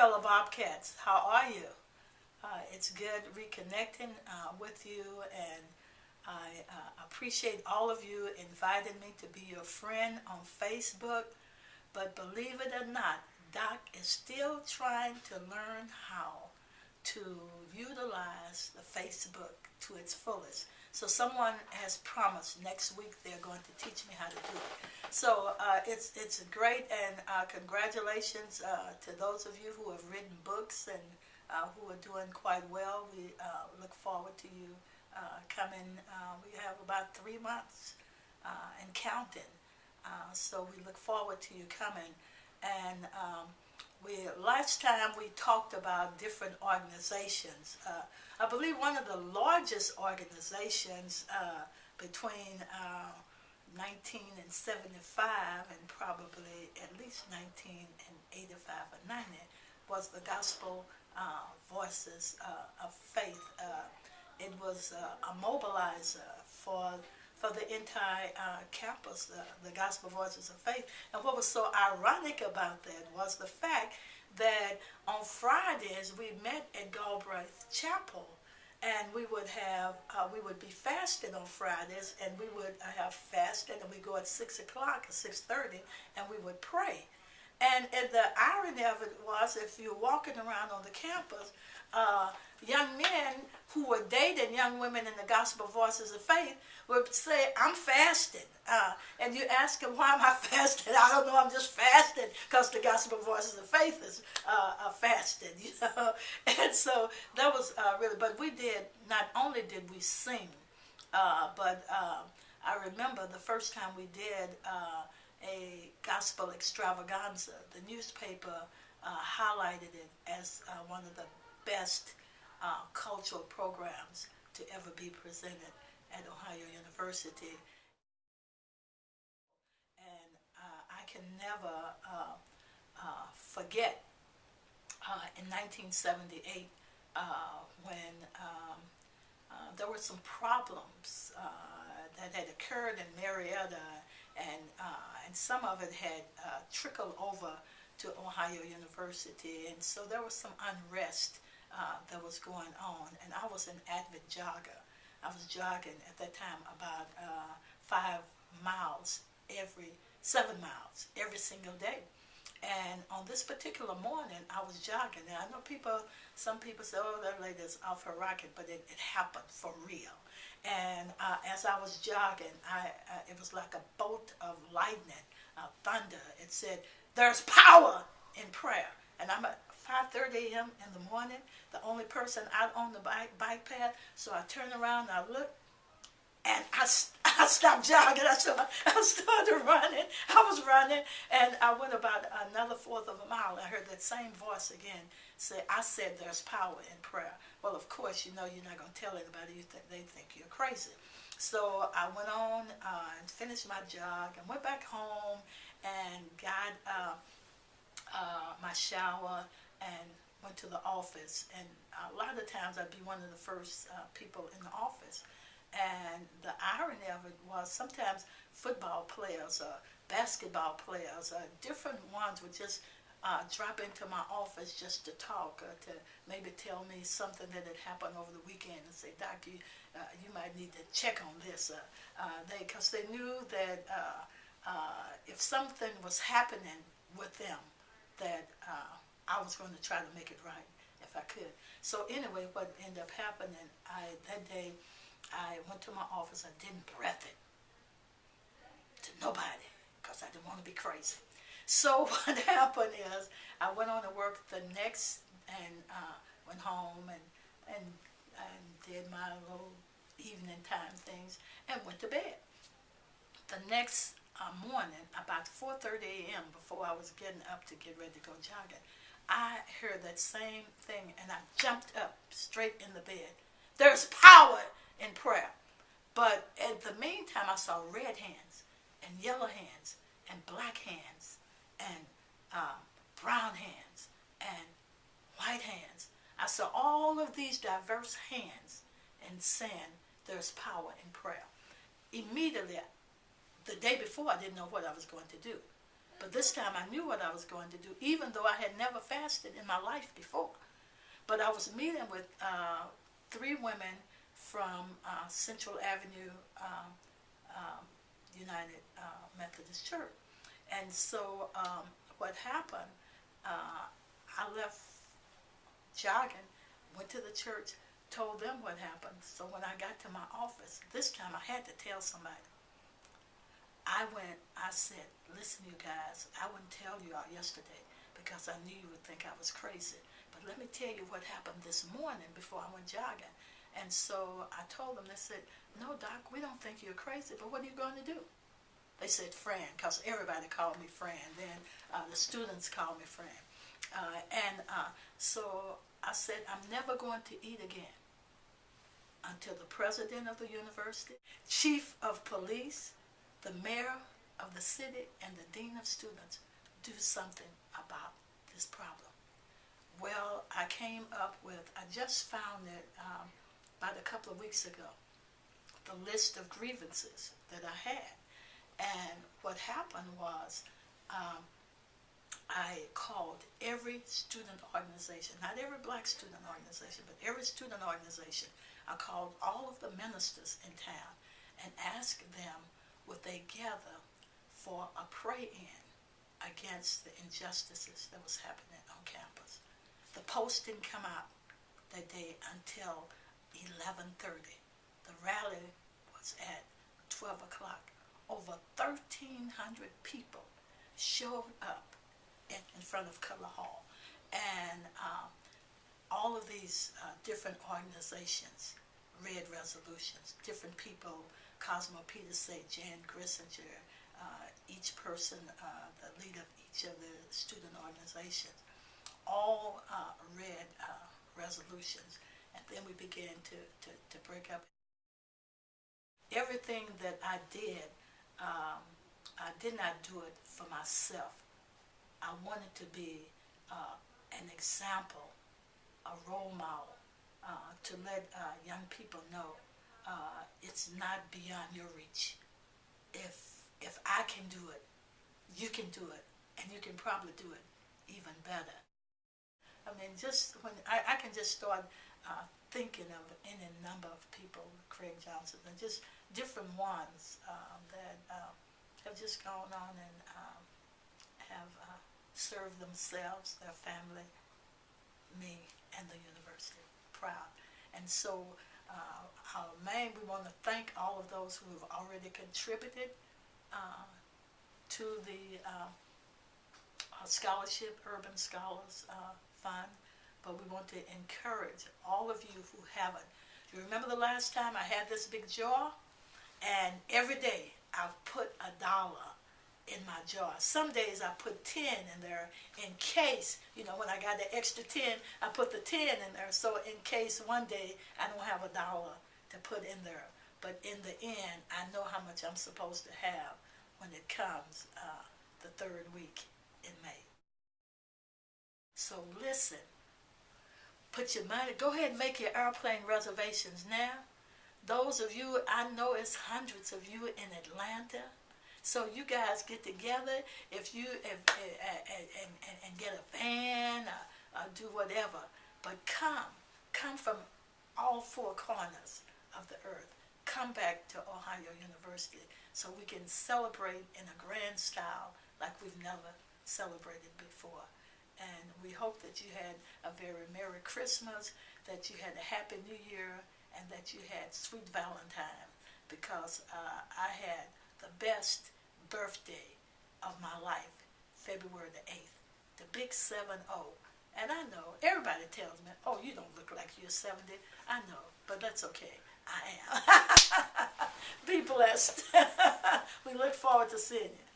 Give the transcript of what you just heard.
fellow Bobcats. How are you? It's good reconnecting with you, and I appreciate all of you inviting me to be your friend on Facebook. But believe it or not, Doc is still trying to learn how to utilize the Facebook to its fullest. So someone has promised next week they're going to teach me how to do it. So it's great, and congratulations to those of you who have written books and who are doing quite well. We look forward to you coming. We have about 3 months and counting. So we look forward to you coming. And last time we talked about different organizations. I believe one of the largest organizations between 1975 and probably at least 1985 or 90 was the Gospel Voices of Faith. It was a mobilizer for the entire campus, the Gospel Voices of Faith. And what was so ironic about that was the fact that on Fridays we met at Galbraith Chapel, and we would be fasting on Fridays, and we would have fasted, and we go at 6 o'clock or 6:30, and we would pray. And the irony of it was, if you're walking around on the campus, young men who were dating young women in the Gospel Voices of Faith would say, "I'm fasting." And you ask them, "Why am I fasting?" "I don't know, I'm just fasting because the Gospel Voices of Faith is fasting." And so that was really, but we did, not only did we sing, but I remember the first time we did a gospel extravaganza. The newspaper highlighted it as one of the best cultural programs to ever be presented at Ohio University. And I can never forget in 1978 when there were some problems that had occurred in Marietta, and some of it had trickled over to Ohio University, and so there was some unrest that was going on, and I was an avid jogger. I was jogging at that time about 7 miles every single day. And on this particular morning, I was jogging. Now, I know some people say, "Oh, that lady's off her rocket," but it happened for real. And as I was jogging, it was like a bolt of lightning, thunder. It said, "There's power in prayer." And I'm at 5:30 a.m. in the morning, the only person out on the bike path. So I turned around and I looked, and I stopped jogging. I started running. I was running, and I went about another fourth of a mile. I heard that same voice again say, "I said there's power in prayer." Well, of course, you're not going to tell anybody. They think you're crazy. So I went on and finished my jog and went back home and got my shower and went to the office. And a lot of times I'd be one of the first people in the office. And the irony of it was sometimes football players or basketball players or different ones would just drop into my office just to talk or to maybe tell me something that had happened over the weekend and say, "Doc, you might need to check on this." Because they knew that if something was happening with them, that I was going to try to make it right if I could. So anyway, what ended up happening, that day, I went to my office. I didn't breath it to nobody because I didn't want to be crazy. So what happened is I went on to work the next, and went home and did my little evening time things and went to bed. The next morning, about 4:30 a.m., before I was getting up to get ready to go jogging, I heard that same thing, and I jumped up straight in the bed. "There's power in prayer." But at the meantime, I saw red hands and yellow hands and black hands and brown hands and white hands. I saw all of these diverse hands and saying, "There's power in prayer." Immediately, the day before, I didn't know what I was going to do. But this time I knew what I was going to do, even though I had never fasted in my life before. But I was meeting with 3 women from Central Avenue United Methodist Church. And so what happened, I left jogging, went to the church, told them what happened. So when I got to my office, this time I had to tell somebody. I said, listen, you guys, I wouldn't tell you all yesterday because I knew you would think I was crazy. But let me tell you what happened this morning before I went jogging. And so I told them, they said, no, Doc, we don't think you're crazy, but what are you going to do? They said, Fran, because everybody called me Fran. Then the students called me Fran. So I said, I'm never going to eat again until the president of the university, chief of police, the mayor of the city, and the dean of students do something about this problem. Well, I came up with, I just found it about a couple of weeks ago, the list of grievances that I had. And what happened was I called every student organization, not every black student organization, but every student organization. I called all of the ministers in town and asked them would they gather for a pray-in against the injustices that was happening on campus. The post didn't come out that day until 11:30. The rally was at 12 o'clock. Over 1,300 people showed up in front of Cutler Hall. And all of these different organizations read resolutions. Different people, Cosmo Peterson, Jan Grissinger, each person, the leader of each of the student organizations, all read resolutions. And then we began to break up. Everything that I did not do it for myself. I wanted to be an example, a role model, to let young people know it's not beyond your reach. If I can do it, you can do it, and you can probably do it even better. I mean, just when I can just start thinking of any number of people, Craig Johnson, and just different ones that have just gone on and have served themselves, their family, me, and the university proud. And so, we want to thank all of those who have already contributed to the scholarship, Urban Scholars Fund. But we want to encourage all of you who haven't. You remember the last time I had this big jar? And every day I've put $1 in my jar. Some days I put 10 in there in case, when I got the extra 10, I put the 10 in there. So in case one day I don't have $1 to put in there. But in the end, I know how much I'm supposed to have when it comes the 3rd week in May. So listen. Put your money, go ahead and make your airplane reservations now. Those of you, I know it's hundreds of you in Atlanta. So you guys get together, and get a van, or do whatever. But come from all 4 corners of the earth. Come back to Ohio University so we can celebrate in a grand style like we've never celebrated before. And we hope that you had a very Merry Christmas, that you had a Happy New Year, and that you had Sweet Valentine, because I had the best birthday of my life, February the 8th, the big 7-0. And I know, everybody tells me, oh, you don't look like you're 70. I know, but that's okay. I am. Be blessed. We look forward to seeing you.